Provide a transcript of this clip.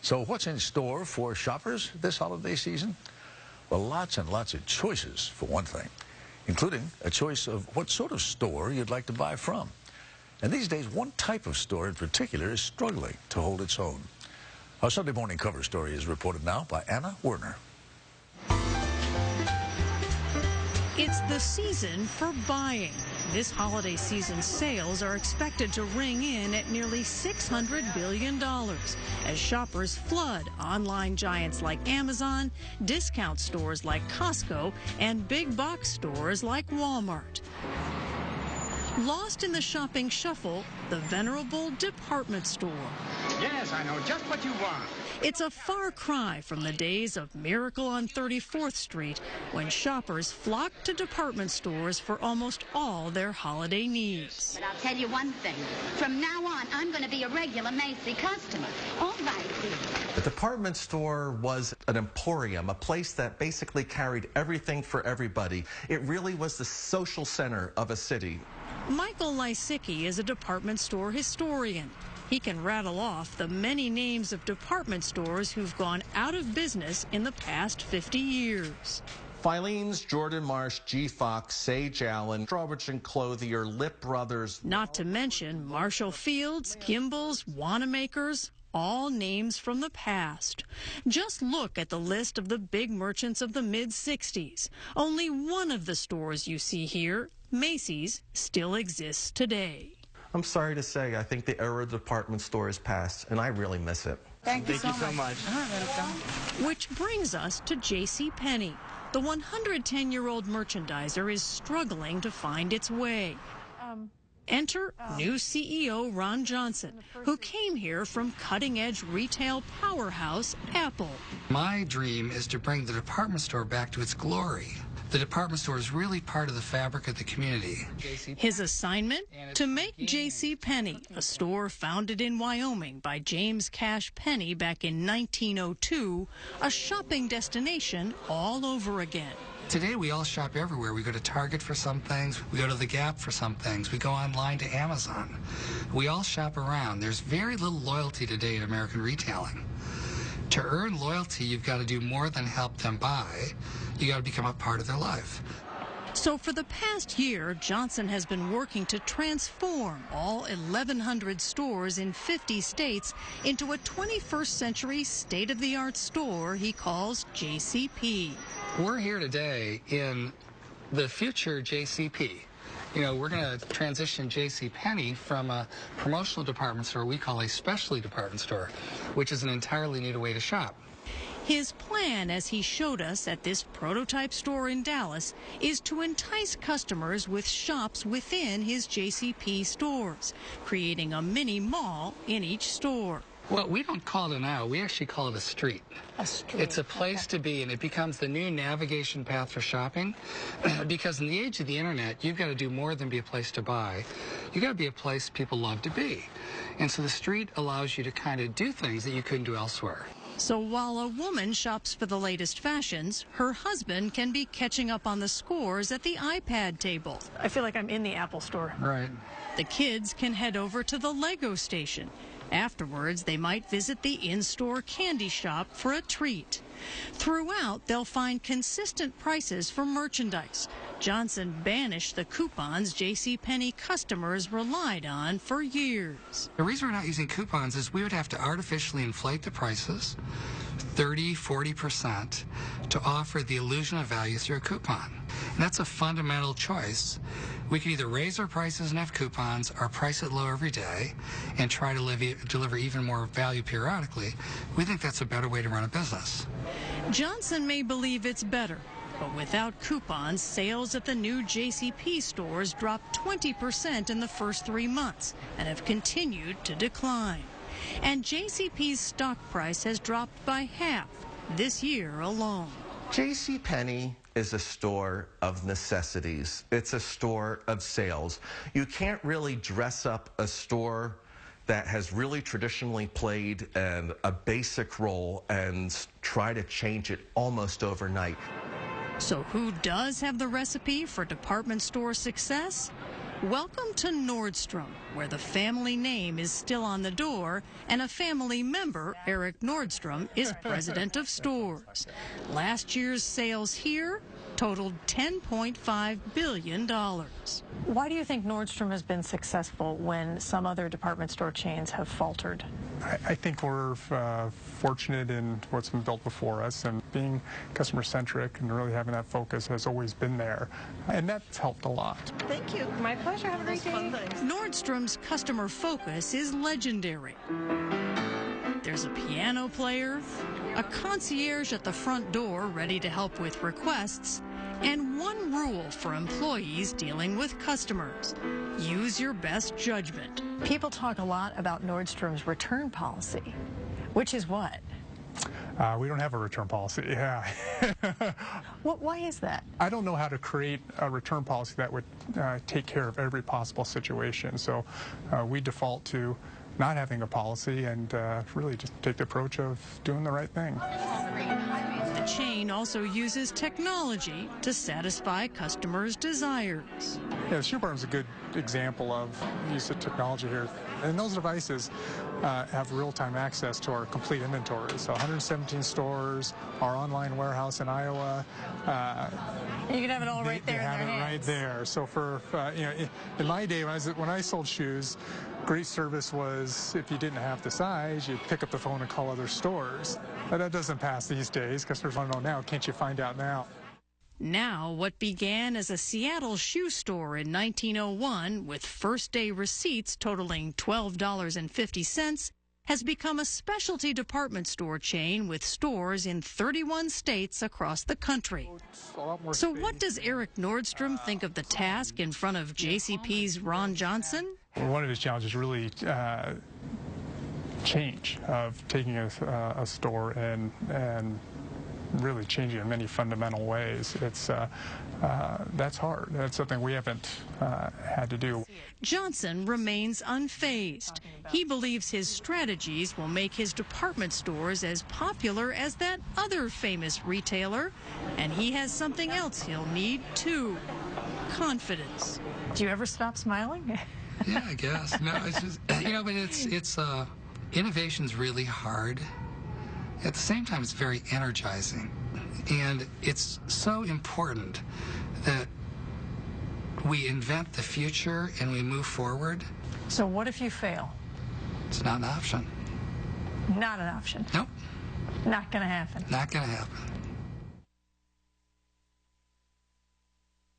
So what's in store for shoppers this holiday season? Well, lots and lots of choices, for one thing, including a choice of what sort of store you'd like to buy from. And these days, one type of store in particular is struggling to hold its own. Our Sunday morning cover story is reported now by Anna Werner. It's the season for buying. This holiday season sales are expected to ring in at nearly $600 billion as shoppers flood online giants like Amazon, discount stores like Costco, and big box stores like Walmart. Lost in the shopping shuffle, the venerable department store. Yes, I know just what you want. It's a far cry from the days of Miracle on 34th Street, when shoppers flocked to department stores for almost all their holiday needs. But I'll tell you one thing. From now on, I'm going to be a regular Macy customer. All right, dear. The department store was an emporium, a place that basically carried everything for everybody. It really was the social center of a city. Michael Lysicki is a department store historian. He can rattle off the many names of department stores who've gone out of business in the past 50 years. Filene's, Jordan Marsh, G. Fox, Sage Allen, Strawbridge & Clothier, Lip Brothers. Not to mention Marshall Fields, Gimbel's, Wanamaker's, all names from the past. Just look at the list of the big merchants of the mid-'60s. Only one of the stores you see here, Macy's, still exists today. I'm sorry to say, I think the era of department store is past, and I really miss it. Thank you so much. Which brings us to J.C. Penney. The 110-year-old merchandiser is struggling to find its way. Enter new CEO Ron Johnson, who came here from cutting-edge retail powerhouse Apple. My dream is to bring the department store back to its glory. The department store is really part of the fabric of the community. His assignment? To make J.C. Penney, a store founded in Wyoming by James Cash Penney back in 1902, a shopping destination all over again. Today we all shop everywhere. We go to Target for some things, we go to The Gap for some things, we go online to Amazon. We all shop around. There's very little loyalty today in American retailing. To earn loyalty, you've got to do more than help them buy. You got to become a part of their life. So for the past year, Johnson has been working to transform all 1,100 stores in 50 states into a 21st century state-of-the-art store he calls JCP. We're here today in the future JCP. You know, we're going to transition JCPenney from a promotional department store we call a specialty department store, which is an entirely new way to shop. His plan, as he showed us at this prototype store in Dallas, is to entice customers with shops within his JCP stores, creating a mini mall in each store. Well, we don't call it an aisle. We actually call it a street. A street. It's a place to be, and it becomes the new navigation path for shopping. Because in the age of the internet, you've got to do more than be a place to buy. You've got to be a place people love to be. And so the street allows you to kind of do things that you couldn't do elsewhere. So while a woman shops for the latest fashions, her husband can be catching up on the scores at the iPad table. I feel like I'm in the Apple store. Right. The kids can head over to the Lego station. Afterwards, they might visit the in-store candy shop for a treat. Throughout, they'll find consistent prices for merchandise. Johnson banished the coupons JCPenney customers relied on for years. The reason we're not using coupons is we would have to artificially inflate the prices 30–40% to offer the illusion of value through a coupon. And that's a fundamental choice. We could either raise our prices and have coupons or price it low every day and try to deliver even more value periodically. We think that's a better way to run a business. Johnson may believe it's better, but without coupons, sales at the new JCP stores dropped 20% in the first 3 months and have continued to decline. And JCP's stock price has dropped by half this year alone. JCPenney is a store of necessities. It's a store of sales. You can't really dress up a store that has really traditionally played a basic role and try to change it almost overnight. So who does have the recipe for department store success? Welcome to Nordstrom, where the family name is still on the door and a family member, Eric Nordstrom, is president of stores. Last year's sales here totaled $10.5 billion. Why do you think Nordstrom has been successful when some other department store chains have faltered? I think we're fortunate in what's been built before us, and being customer-centric and really having that focus has always been there, and that's helped a lot. Thank you. My pleasure. Have a great day. Nordstrom's customer focus is legendary. There's a piano player, a concierge at the front door ready to help with requests, and one rule for employees dealing with customers: use your best judgment. People talk a lot about Nordstrom's return policy, which is what? We don't have a return policy. Yeah. Why is that? I don't know how to create a return policy that would take care of every possible situation. So we default to not having a policy and really just take the approach of doing the right thing. The chain also uses technology to satisfy customers' desires. Yeah, the shoe department is a good example of use of technology here. And those devices have real-time access to our complete inventory. So 117 stores, our online warehouse in Iowa. You can have it all right there in their hands. They have it right there. So for in my day when I sold shoes, great service was if you didn't have the size, you'd pick up the phone and call other stores. But that doesn't pass these days. Customers want to know now. Can't you find out now? Now, what began as a Seattle shoe store in 1901 with first-day receipts totaling $12.50 has become a specialty department store chain with stores in 31 states across the country. So what does Eric Nordstrom think of the task in front of JCP's Ron Johnson? One of his challenges really change of taking a store and really changing in many fundamental ways. It's that's hard. That's something we haven't had to do. Johnson remains unfazed. He believes his strategies will make his department stores as popular as that other famous retailer, and he has something else he'll need too: confidence. Do you ever stop smiling? Yeah, I guess. No, it's just, but it's innovation's really hard. At the same time, it's very energizing. And it's so important that we invent the future and we move forward. So what if you fail? It's not an option. Not an option. Nope. Not going to happen. Not going to happen.